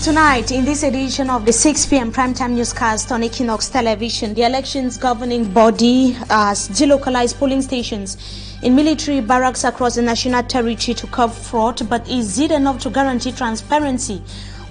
Tonight, in this edition of the 6 p.m. primetime newscast on Equinox Television, the elections governing body has delocalized polling stations in military barracks across the national territory to curb fraud, but is it enough to guarantee transparency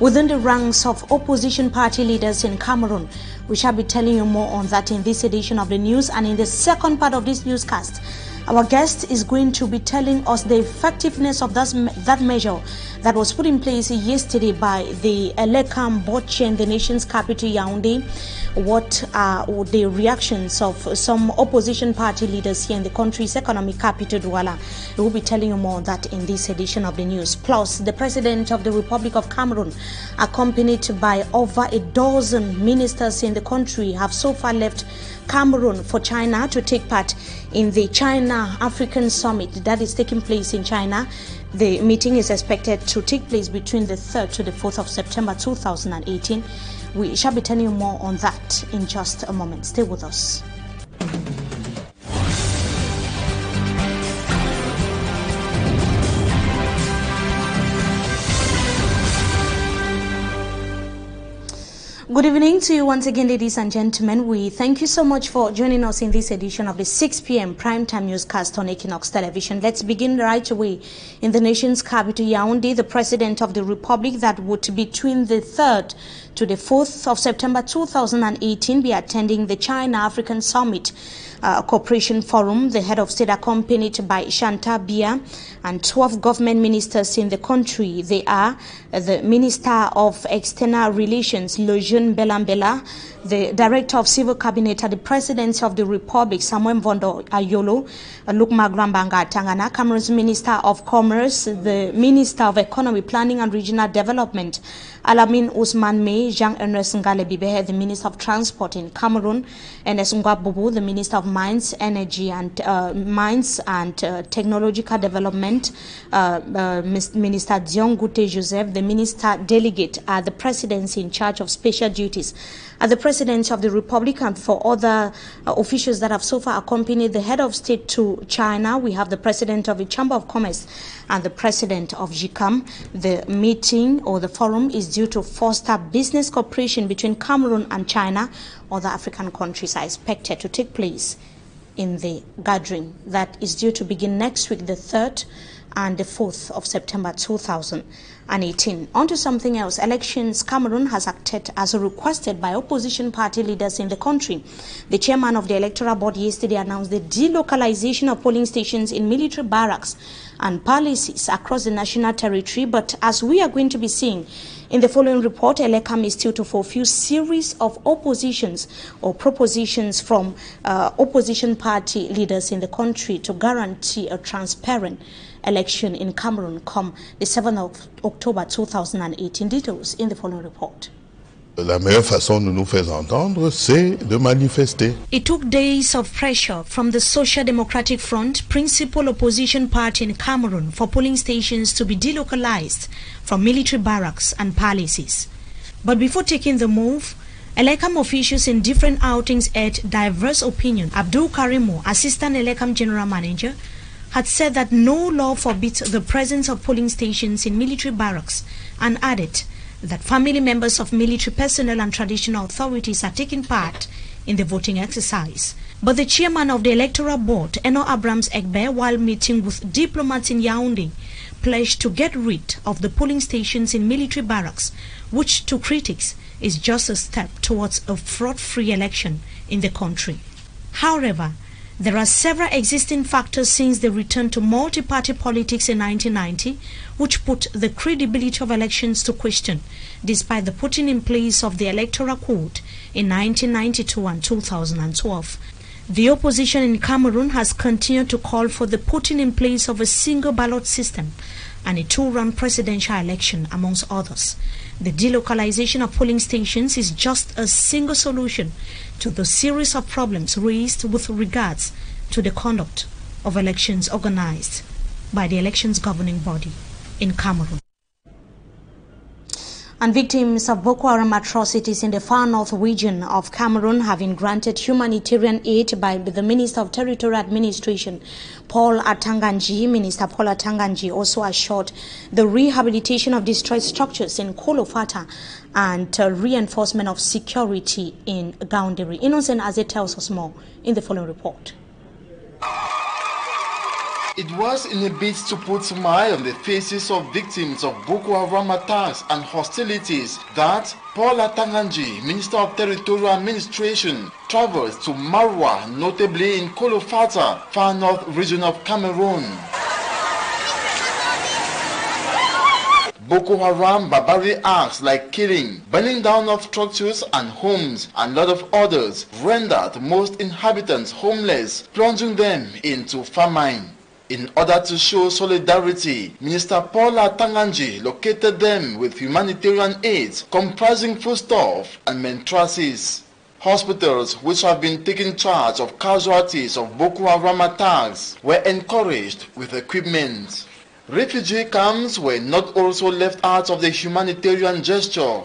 within the ranks of opposition party leaders in Cameroon? We shall be telling you more on that in this edition of the news. And in the second part of this newscast, our guest is going to be telling us the effectiveness of that measure that was put in place yesterday by the Elekam board chair in the nation's capital, Yaoundé. What are the reactions of some opposition party leaders here in the country's economic capital, Douala? We will be telling you more on that in this edition of the news. Plus, the President of the Republic of Cameroon, accompanied by over a dozen ministers in the country, have so far left Cameroon for China to take part in the China-African Summit that is taking place in China. The meeting is expected to take place between the 3rd to the 4th of September 2018. We shall be telling you more on that in just a moment. Stay with us. Good evening to you once again, ladies and gentlemen. We thank you so much for joining us in this edition of the 6 p.m. primetime newscast on Equinox Television. Let's begin right away in the nation's capital, Yaoundé. The President of the Republic, that would between the 3rd to the 4th of September 2018 be attending the China-African Summit Cooperation Forum. The head of state, accompanied by Shanta Bia and 12 government ministers in the country. They are the Minister of External Relations, Lejeune Belambela, the Director of Civil Cabinet at the Presidency of the Republic, Samuel Mvondo Ayolo, Lukma Grambanga Tangana, Cameroon's Minister of Commerce, the Minister of Economy, Planning and Regional Development, Alamin Ousmane May, Jean-Ernest Ngale Bibehe, the Minister of Transport in Cameroon, Enes Ngwabubu, the Minister of Mines, Energy and Technological Development, Minister Dion Gute Joseph, the Minister Delegate at the Presidency in charge of special duties at the Presidency of the Republic. And for other officials that have so far accompanied the head of state to China, we have the President of the Chamber of Commerce and the President of GICAM. The meeting or the forum is due to foster business cooperation between Cameroon and China. Other African countries are expected to take place in the gathering that is due to begin next week, the 3rd and the 4th of September 2018. On to something else. Elections. Cameroon has acted as requested by opposition party leaders in the country. The chairman of the electoral board yesterday announced the delocalization of polling stations in military barracks and palaces across the national territory. But as we are going to be seeing in the following report, Elekam is still to fulfill series of oppositions or propositions from opposition party leaders in the country to guarantee a transparent election in Cameroon come the 7th of October 2018. Details in the following report. La meilleure façon de nous faire entendre, c'est de manifester. It took days of pressure from the Social Democratic Front, principal opposition party in Cameroon, for polling stations to be delocalized from military barracks and palaces. But before taking the move, Elekam officials in different outings aired diverse opinion. Abdul Karimo, Assistant Elekam General Manager, had said that no law forbids the presence of polling stations in military barracks, and added that family members of military personnel and traditional authorities are taking part in the voting exercise. But the chairman of the electoral board, Eno Abrams Egbe, while meeting with diplomats in Yaoundé, pledged to get rid of the polling stations in military barracks, which to critics is just a step towards a fraud-free election in the country. However, there are several existing factors since the return to multi-party politics in 1990, which put the credibility of elections to question, despite the putting in place of the Electoral Code in 1992 and 2012. The opposition in Cameroon has continued to call for the putting in place of a single ballot system and a two-round presidential election, amongst others. The delocalization of polling stations is just a single solution to the series of problems raised with regards to the conduct of elections organized by the elections governing body in Cameroon. And victims of Boko Haram atrocities in the far north region of Cameroon have been granted humanitarian aid by the Minister of Territorial Administration, Paul Atanganji. Minister Paul Atanganji also assured the rehabilitation of destroyed structures in Kolofata and reinforcement of security in Gaundiri. Innocent as it tells us more in the following report. It was in a bid to put smile on the faces of victims of Boko Haram attacks and hostilities that Paul Atanganji, Minister of Territorial Administration, travels to Marwa, notably in Kolofata, far north region of Cameroon. Boko Haram barbaric acts like killing, burning down of structures and homes, and lot of others rendered most inhabitants homeless, plunging them into famine. In order to show solidarity, Minister Paul Atanganji located them with humanitarian aid comprising foodstuff and mattresses. Hospitals which have been taking charge of casualties of Boko Haram attacks were encouraged with equipment. Refugee camps were not also left out of the humanitarian gesture.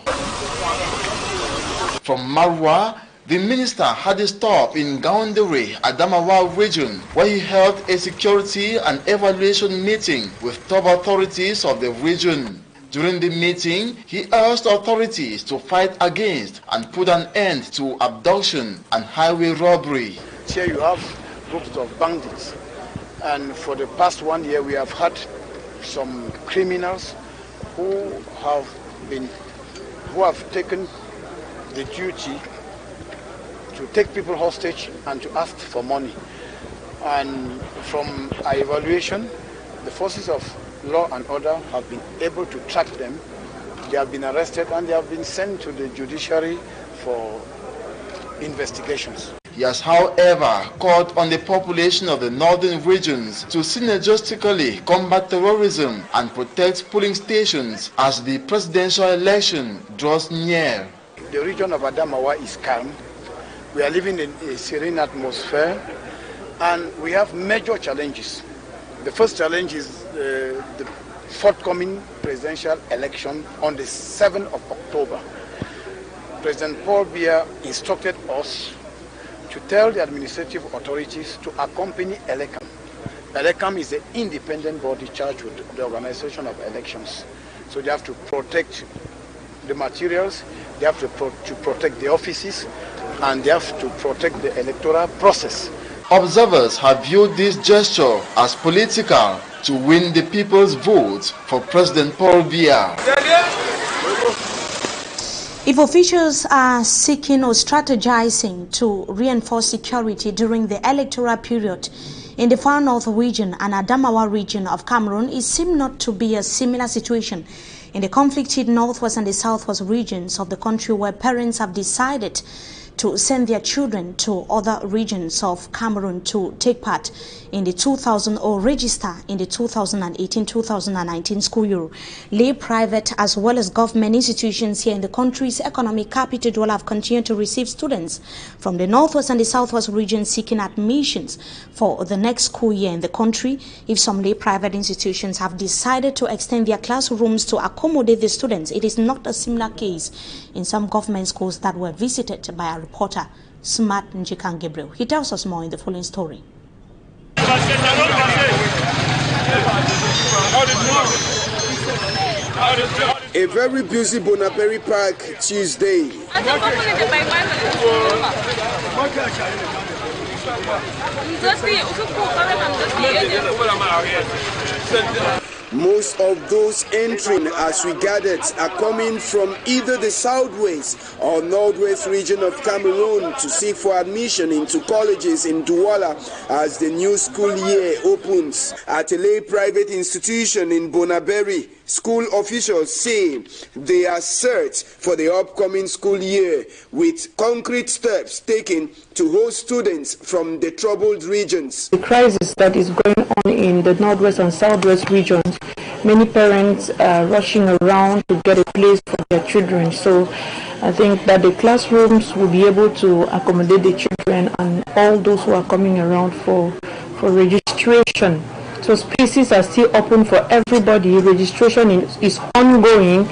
From Marwa, the minister had a stop in Gaundiri, Adamawa region, where he held a security and evaluation meeting with top authorities of the region. During the meeting, he urged authorities to fight against and put an end to abduction and highway robbery. Here you have groups of bandits, and for the past 1 year we have had some criminals who have taken the duty to take people hostage and to ask for money. And from our evaluation, the forces of law and order have been able to track them. They have been arrested and they have been sent to the judiciary for investigations. He has, however, called on the population of the northern regions to synergistically combat terrorism and protect polling stations as the presidential election draws near. The region of Adamawa is calm. We are living in a serene atmosphere, and we have major challenges. The first challenge is the forthcoming presidential election on the 7th of October. President Paul Biya instructed us to tell the administrative authorities to accompany ELECAM. ELECAM is an independent body charged with the organization of elections. So they have to protect the materials, they have to protect the offices, and they have to protect the electoral process. Observers have viewed this gesture as political to win the people's vote for President Paul Biya. If officials are seeking or strategizing to reinforce security during the electoral period in the far north region and Adamawa region of Cameroon, it seems not to be a similar situation in the conflicted northwest and the southwest regions of the country, where parents have decided to send their children to other regions of Cameroon to take part in the 2000 or register in the 2018-2019 school year. Lay, private as well as government institutions here in the country's economic capital will have continued to receive students from the northwest and the southwest regions seeking admissions for the next school year in the country. If some lay private institutions have decided to extend their classrooms to accommodate the students, it is not a similar case in some government schools that were visited by our reporter Smart Njikan Gabriel. He tells us more in the following story. A very busy Bonaparte Park Tuesday. Most of those entering as we gathered are coming from either the southwest or northwest region of Cameroon to seek for admission into colleges in Douala as the new school year opens. At a lay private institution in Bonaberi, school officials say they are set for the upcoming school year with concrete steps taken to host students from the troubled regions. The crisis that is going on in the northwest and southwest regions, many parents are rushing around to get a place for their children. So I think that the classrooms will be able to accommodate the children and all those who are coming around for registration. So spaces are still open for everybody. Registration is ongoing.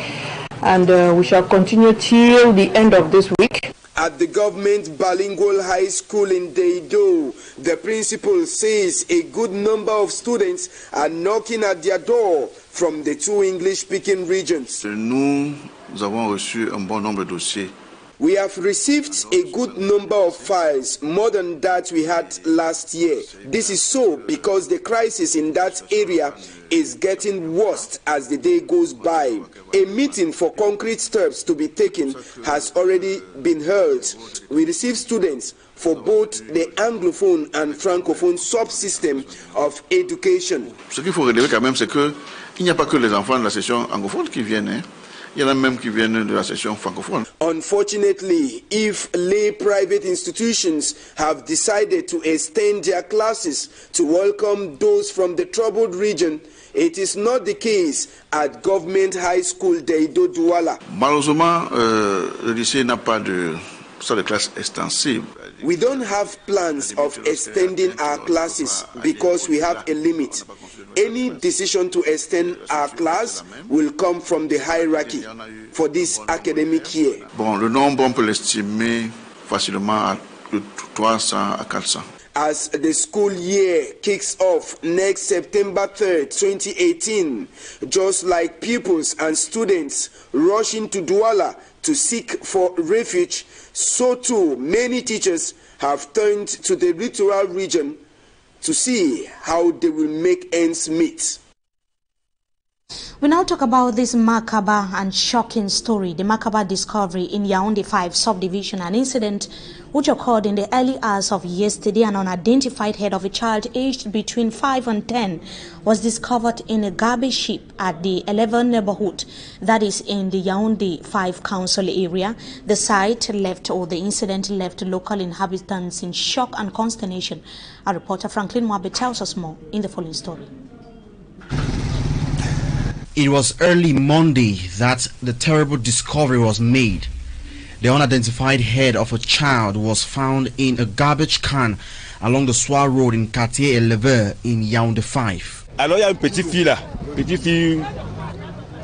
and we shall continue till the end of this week. At the government bilingual high school in Deido, the principal says a good number of students are knocking at their door from the two English-speaking regions. Nous avons reçu un bon nombre de dossiers. We have received a good number of files, more than that we had last year. This is so because the crisis in that area is getting worse as the day goes by. A meeting for concrete steps to be taken has already been held. We receive students for both the anglophone and francophone subsystem of education. Ce qu'il faut relever quand même, c'est qu'il n'y a pas que les enfants de la section anglophone qui viennent. Il y en a même qui viennent de la section francophone. Unfortunately, if lay private institutions have decided to extend their classes to welcome those from the troubled region, it is not the case at Government High School Deido Douala. Malheureusement, le lycée n'a pas de salle de classe extensive. We don't have plans of extending our classes because we have a limit. Any decision to extend our class will come from the hierarchy for this academic year. Bon, le nombre, on peut l'estimer facilement de 300 à 400. As the school year kicks off next September 3rd, 2018, just like pupils and students rushing to Douala to seek for refuge, so too many teachers have turned to the littoral region to see how they will make ends meet. We now talk about this macabre and shocking story, the macabre discovery in Yaoundé 5 subdivision, an incident which occurred in the early hours of yesterday. An unidentified head of a child aged between 5 and 10 was discovered in a garbage heap at the 11 neighborhood, that is in the Yaoundé 5 council area. The incident left local inhabitants in shock and consternation. Our reporter Franklin Mwabe tells us more in the following story. It was early Monday that the terrible discovery was made. The unidentified head of a child was found in a garbage can along the Soir Road in Quartier Elever in Yaoundé 5. Alors il y a une petite fille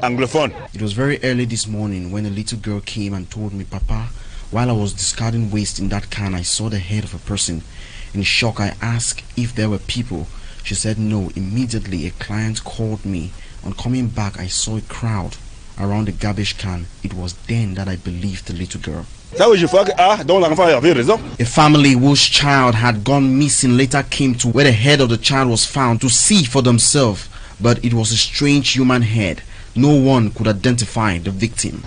anglophone. It was very early this morning when a little girl came and told me, "Papa, while I was discarding waste in that can, I saw the head of a person." In shock, I asked if there were people. She said no. Immediately, a client called me. On coming back, I saw a crowd around the garbage can. It was then that I believed the little girl. A family whose child had gone missing later came to where the head of the child was found to see for themselves, but it was a strange human head. No one could identify the victim.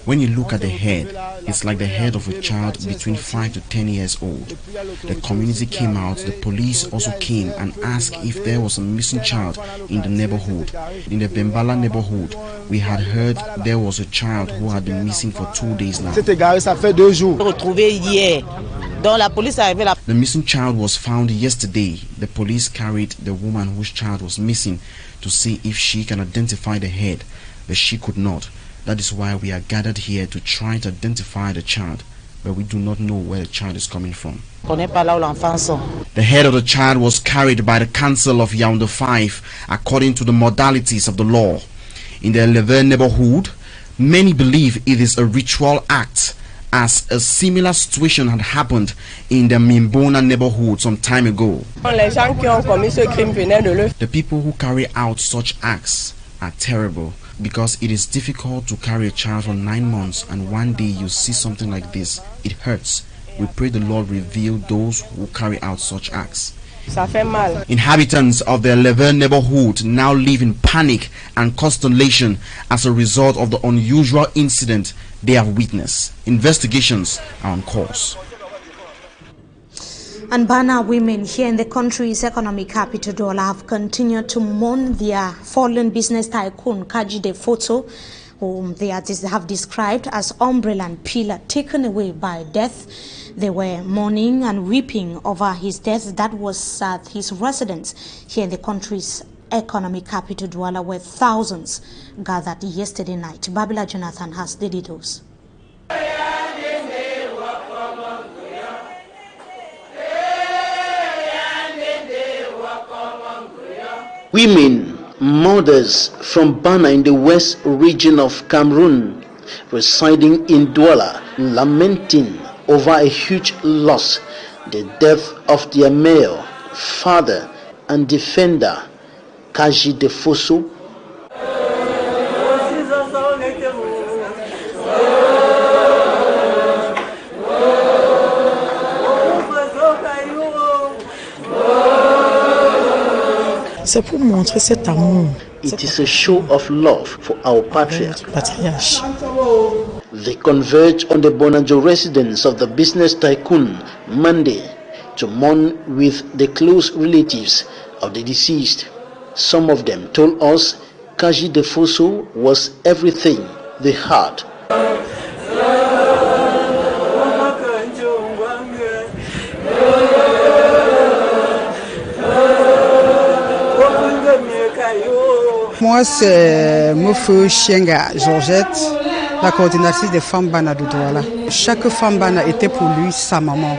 When you look at the head, it's like the head of a child between 5 to 10 years old. The community came out, the police also came and asked if there was a missing child in the neighborhood. In the Bembala neighborhood, we had heard there was a child who had been missing for 2 days now. The missing child was found yesterday. The police carried the woman whose child was missing to see if she can identify the head, but she could not. That is why we are gathered here to try to identify the child, but we do not know where the child is coming from. The head of the child was carried by the Council of Yaoundé 5 according to the modalities of the law. In the Eleven neighborhood, many believe it is a ritual act, as a similar situation had happened in the Mimbona neighborhood some time ago. The people who carry out such acts are terrible, because it is difficult to carry a child for 9 months and one day you see something like this. It hurts. We pray the Lord reveal those who carry out such acts. Inhabitants of the 11 neighborhood now live in panic and consternation as a result of the unusual incident they have witnessed. Investigations are on course. And Bana women here in the country's economic capital Douala have continued to mourn their fallen business tycoon Kajide Photo, whom they have described as umbrella and pillar, taken away by death. They were mourning and weeping over his death. That was at his residence here in the country's economic capital Douala, where thousands gathered yesterday night. Babila Jonathan has the details. Women Mothers from Bana in the west region of Cameroon, residing in Douala, lamenting over a huge loss, the death of their male father and defender, Kaji Defoso. C'est pour montrer cet amour. It is a show of love for our patriarch. They converged on the Bonajo residence of the business tycoon Monday to mourn with the close relatives of the deceased. Some of them told us Kaji Defoso was everything they had. Moi, c'est Mofo Chienga Georgette, la coordinatrice des femmes Bana de Douala. Chaque femme Bana était pour lui sa maman.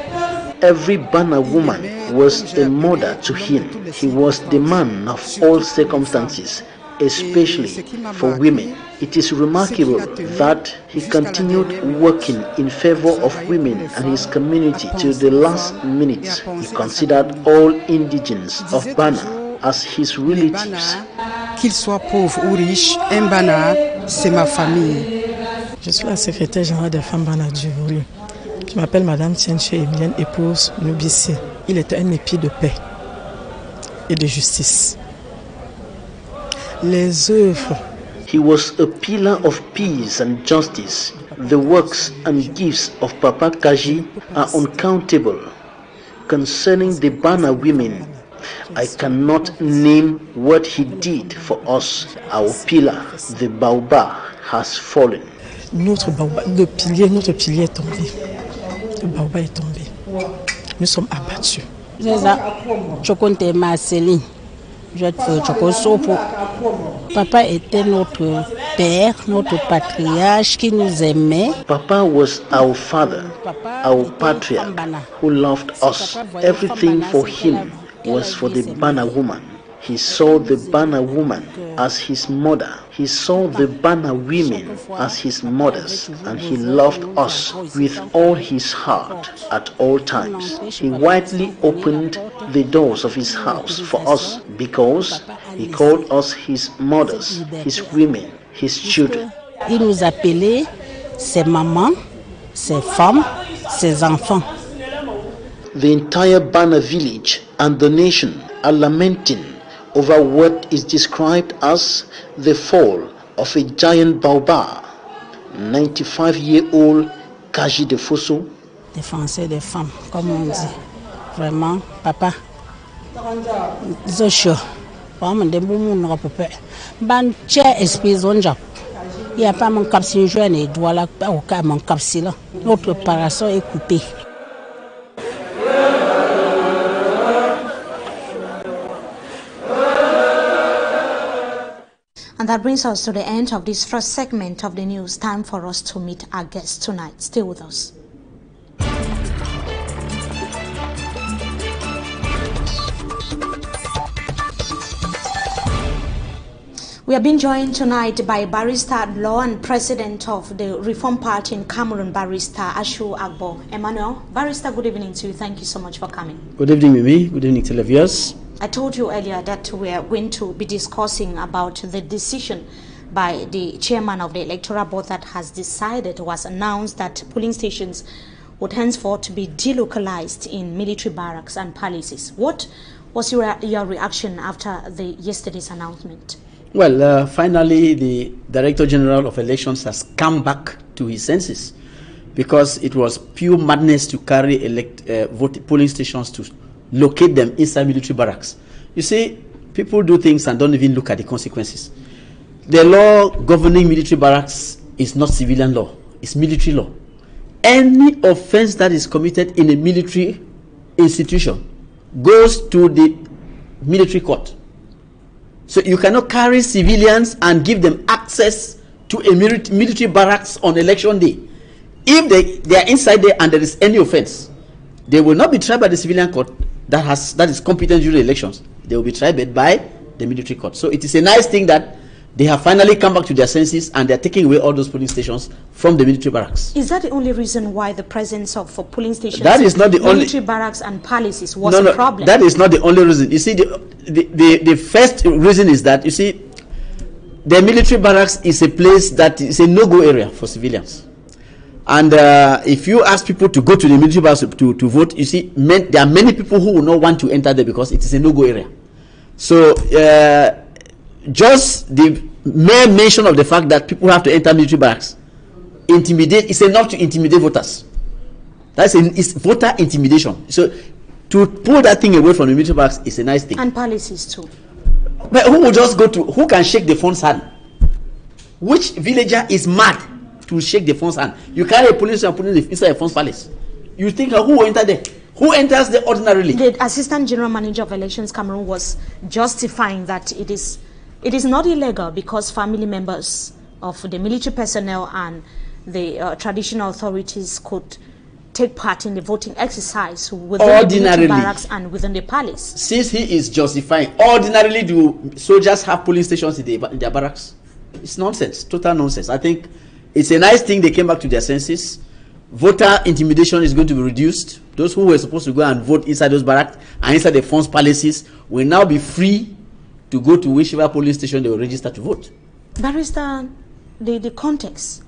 Every Bana woman was a mother to him. He was the man of all circumstances, especially for women. It is remarkable that he continued working in favor of women and his community till the last minute. He considered all indigents of Bana as his relatives. Qu'il soit pauvre ou riche, un Bana, c'est ma famille. Je suis la secrétaire générale des femmes Bana du Volu. Je m'appelle Madame Tienche Emilienne, épouse Nubissi. Il était un épi de paix et de justice. Les œuvres. He was a pillar of peace and justice. The works and gifts of Papa Kaji are uncountable. Concerning the Bana women, I cannot name what he did for us. Our pillar, the Baobab, has fallen. Notre Baobab, notre pilier est tombé. Le Baobab est tombé. Nous sommes abattus. Papa était notre père, notre patriarche qui nous aimait. Papa was our father, our patriarch who loved us. Everything for him was for the Bana woman. He saw the Bana woman as his mother. He saw the Bana women as his mothers, and he loved us with all his heart at all times. He widely opened the doors of his house for us because he called us his mothers, his women, his children. Il nous appelait ses mamans, ses femmes, ses enfants. The entire Bana village and the nation are lamenting over what is described as the fall of a giant baobab. 95-year-old Kaji Defoso. Défenseur des femmes, comme on dit. Vraiment, papa. Zocho. Vraiment, des moumous n'ont pas. Ban tche esprit zonjap. Il n'y a pas mon capsule jeune et doit là, au cas mon capsule. Notre parasol est coupé. And that brings us to the end of this first segment of the news. Time for us to meet our guests tonight. Stay with us. We are being joined tonight by Barrister at Law and President of the Reform Party in Cameroon, Barrister ASHU AGBOR Emmanuel. Barrister, good evening to you. Thank you so much for coming. Good evening, Mimi. Good evening, televiewers. I told you earlier that we are going to be discussing about the decision by the chairman of the electoral board that has decided, was announced, that polling stations would henceforth be delocalized in military barracks and palaces. What was your reaction after yesterday's announcement? Well, finally, the Director General of Elections has come back to his senses, because it was pure madness to carry polling stations to locate them inside military barracks. You see, people do things and don't even look at the consequences. The law governing military barracks is not civilian law, it's military law. Any offense that is committed in a military institution goes to the military court. So you cannot carry civilians and give them access to a military barracks on election day. If they are inside there and there is any offense, they will not be tried by the civilian court that is competent during elections. They will be tried by the military court. So it is a nice thing that they have finally come back to their senses and they're taking away all those polling stations from the military barracks. Is that the only reason why the presence of polling stations, that is not the military barracks and palaces was a problem? That is not the only reason. You see, the first reason is that, you see, the military barracks is a place that is a no-go area for civilians. And if you ask people to go to the military barracks to vote, you see, there are many people who will not want to enter there because it is a no-go area. So just the mere mention of the fact that people have to enter military barracks is enough to intimidate voters. It's voter intimidation. So to pull that thing away from the military barracks is a nice thing. And palaces too. But who can shake the phone's hand? Which villager is mad to shake the phone's hand? You carry a police and put it inside a phone's palace. You think who will enter there? Who enters there ordinarily? The Assistant General Manager of Elections Cameroon was justifying that it is not illegal because family members of the military personnel and the traditional authorities could take part in the voting exercise within the military barracks and within the palace. Since he is justifying, ordinarily do soldiers have polling stations in their barracks? It's nonsense, total nonsense. I think it's a nice thing they came back to their senses. Voter intimidation is going to be reduced. Those who were supposed to go and vote inside those barracks and inside the phones palaces will now be free to go to whichever polling station they will register to vote. Barrister, the context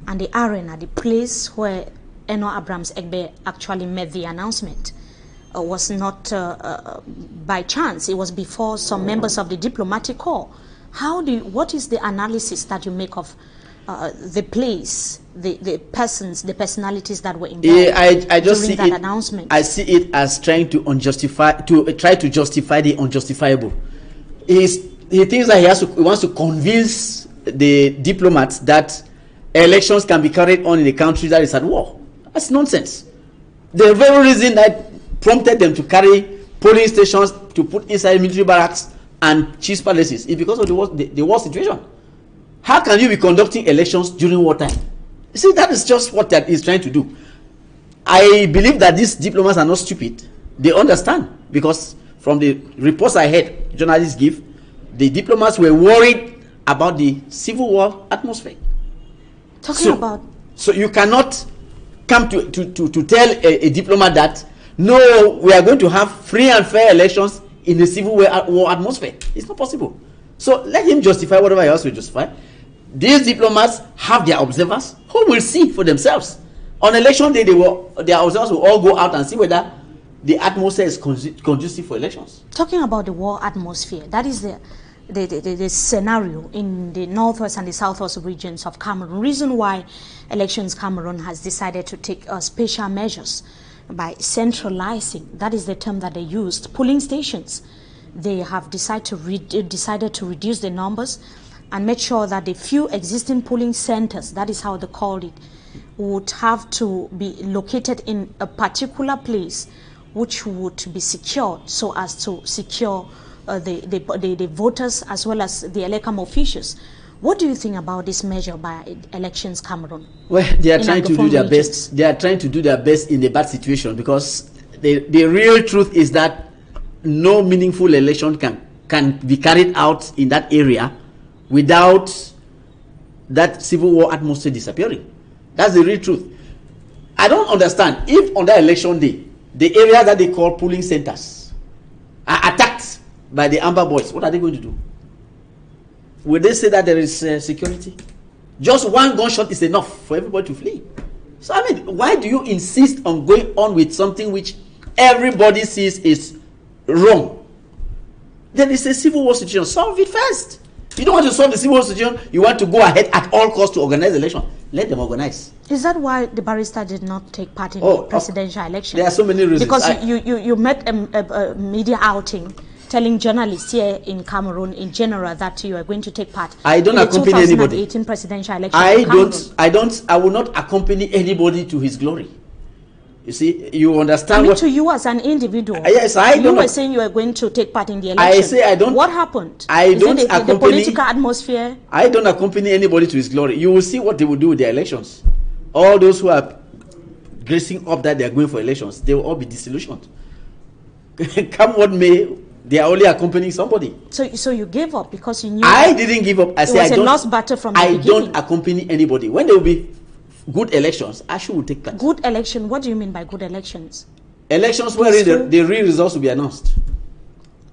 and the arena, the place where Eno Abrams Egbe actually made the announcement was not by chance. It was before some members of the diplomatic corps. What is the analysis that you make of the place, the persons, the personalities that were involved during that announcement? I see it as trying to justify the unjustifiable. He thinks that he wants to convince the diplomats that elections can be carried on in a country that is at war. That's nonsense. The very reason that prompted them to carry polling stations to put inside military barracks and chiefs palaces is because of the war situation. How can you be conducting elections during wartime? You see, that is just what that is trying to do. I believe that these diplomats are not stupid. They understand, because from the reports I heard journalists give, the diplomats were worried about the civil war atmosphere. So you cannot come to tell a diplomat that, no, we are going to have free and fair elections in the civil war atmosphere. It's not possible. So let him justify whatever he has to justify. These diplomats have their observers who will see for themselves. On election day, their observers will all go out and see whether the atmosphere is conducive for elections. Talking about the war atmosphere, that is the scenario in the northwest and the southwest regions of Cameroon. Reason why Elections Cameroon has decided to take special measures by centralizing, that is the term that they used, polling stations. They have decided to reduce the numbers and make sure that the few existing polling centers, that is how they called it, would have to be located in a particular place which would be secured so as to secure the voters as well as the Elecam officials. What do you think about this measure by Elections Cameroon? Well, they are trying to do their best. They are trying to do their best in a bad situation, because the real truth is that no meaningful election can be carried out in that area without that civil war atmosphere disappearing. That's the real truth. I don't understand if on that election day, the area that they call polling centers are attacked by the Amber Boys. What are they going to do? Will they say that there is security? Just one gunshot is enough for everybody to flee. So I mean, why do you insist on going on with something which everybody sees is wrong? There is a civil war situation. Solve it first. You don't want to solve the civil war situation. You want to go ahead at all costs to organize the election. Let them organize. Is that why the barrister did not take part in the presidential election? There are so many reasons. Because you met a media outing telling journalists here in Cameroon in general that you are going to take part. I don't accompany anybody. 2018 presidential election. I will not accompany anybody to his glory. You see, you understand. I mean, to you as an individual. Yes, you were saying you were going to take part in the election. I say I don't. What happened? Is it the political atmosphere? I don't accompany anybody to his glory. You will see what they will do with their elections. All those who are gracing up that they are going for elections, they will all be disillusioned. Come what may, They are only accompanying somebody. So you gave up because you knew. I didn't give up. I said it was a lost battle from the beginning. I don't accompany anybody. When there will be good elections, ASHU will take part. Good election. What do you mean by good elections? Elections where the real results will be announced.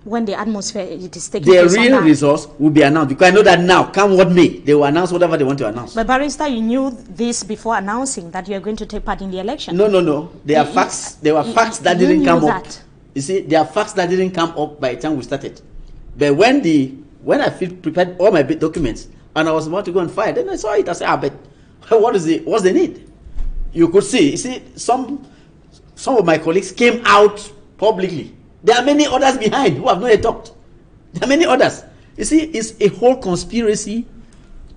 When the atmosphere is taking the place. The real results will be announced, because I know that now, come what may, they will announce whatever they want to announce. But Barrister, you knew this before announcing that you are going to take part in the election. No. There are facts. There were facts that didn't come up. You see, there are facts that didn't come up by the time we started. But when I prepared all my documents and I was about to go and file, then I saw it. I said, but what's the need? You could see. You see, some of my colleagues came out publicly. There are many others behind who have not yet talked. There are many others. You see, it's a whole conspiracy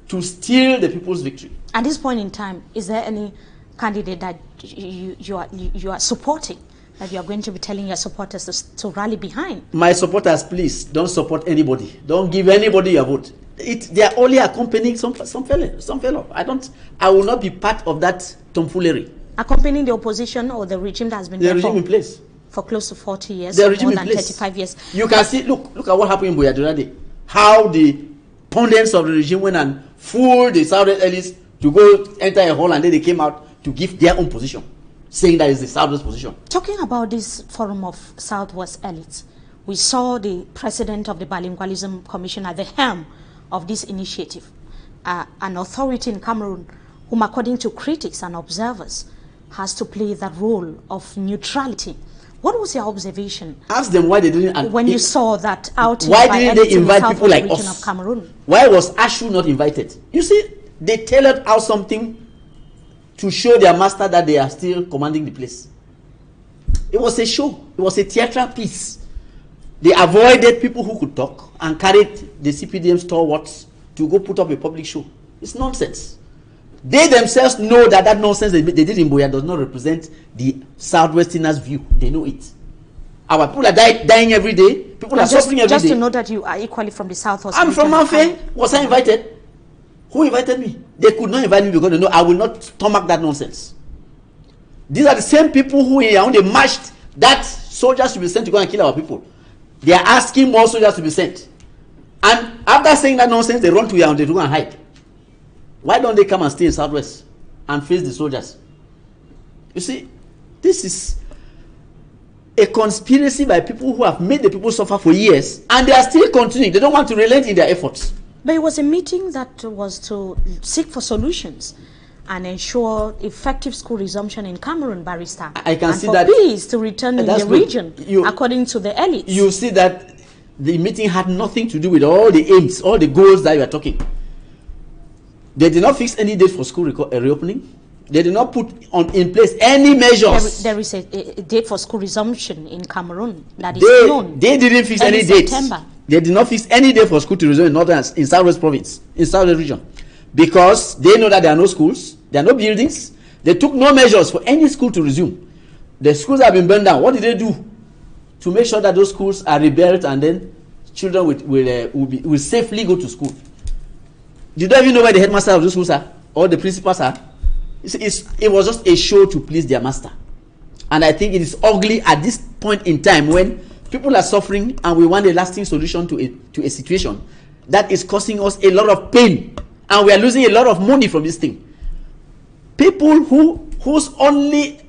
to steal the people's victory. At this point in time, is there any candidate that you are supporting, that you are going to be telling your supporters to rally behind? My supporters, please, don't support anybody. Don't give anybody your vote. They are only accompanying some fellow. I will not be part of that tomfoolery. Accompanying the opposition or the regime that has been the regime in place for close to 40 years, the regime more than in place. 35 years. You can see, look at what happened in Boyadurade. How the pundits of the regime went and fooled the Southwest elites to go enter a hall, and then they came out to give their own position, saying that is the Southwest position. Talking about this forum of Southwest elites, we saw the president of the Bilingualism Commission at the helm of this initiative, an authority in Cameroon whom, according to critics and observers, has to play the role of neutrality. What was your observation? Ask them why they didn't. When you saw that outing, why didn't they invite people like us? Of Cameroon? Why was ASHU not invited? You see, they tailored out something to show their master that they are still commanding the place. It was a show. It was a theatrical piece. They avoided people who could talk and carried the CPDM stalwarts to go put up a public show. It's nonsense. They themselves know that nonsense they did in Boya does not represent the Southwesterners' view. They know it. Our people are dying every day. People are suffering every day. Just to know that you are equally from the Southwest. I'm from Manfe. Was I invited? Who invited me? They could not invite me because they know I will not stomach that nonsense. These are the same people who they marched that soldiers should be sent to go and kill our people. They are asking more soldiers to be sent. And after saying that nonsense, they run to Yaoundé to go and hide. Why don't they come and stay in Southwest and face the soldiers? You see, this is a conspiracy by people who have made the people suffer for years, and they are still continuing. They don't want to relent in their efforts. But it was a meeting that was to seek for solutions and ensure effective school resumption in Cameroon, Barrister. I can and see for that peace to return in the region, according to the elites. You see that the meeting had nothing to do with all the aims, all the goals that you are talking. They did not fix any date for school reopening. They did not put in place any measures. There is a date for school resumption in Cameroon that is known. They didn't fix any date. They did not fix any date for school to resume in Southwest Province, in Southwest region, because they know that there are no schools, there are no buildings. They took no measures for any school to resume. The schools have been burned down. What did they do to make sure that those schools are rebuilt and then children will safely go to school? You don't even know where the headmaster of those schools are or the principals are. It was just a show to please their master. And I think it is ugly at this point in time when people are suffering and we want a lasting solution to a situation that is causing us a lot of pain, and we are losing a lot of money from this thing. People whose only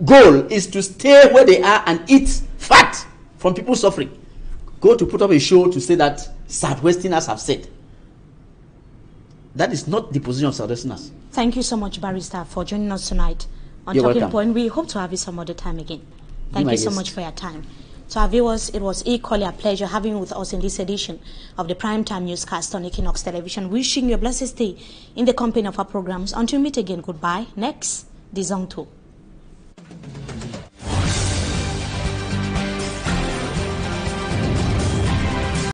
goal is to stay where they are and eat fat from people suffering, go to put up a show to say that Southwesterners have said. That is not the position of Southwesterners. Thank you so much, Barrister, for joining us tonight on You're Talking welcome. Point. We hope to have you some other time again. Thank you so much for your time. To our viewers, it was equally a pleasure having you with us in this edition of the Primetime Newscast on Equinox Television. Wishing you a blessed day in the company of our programs. Until we meet again, goodbye. Next, the Zong 2.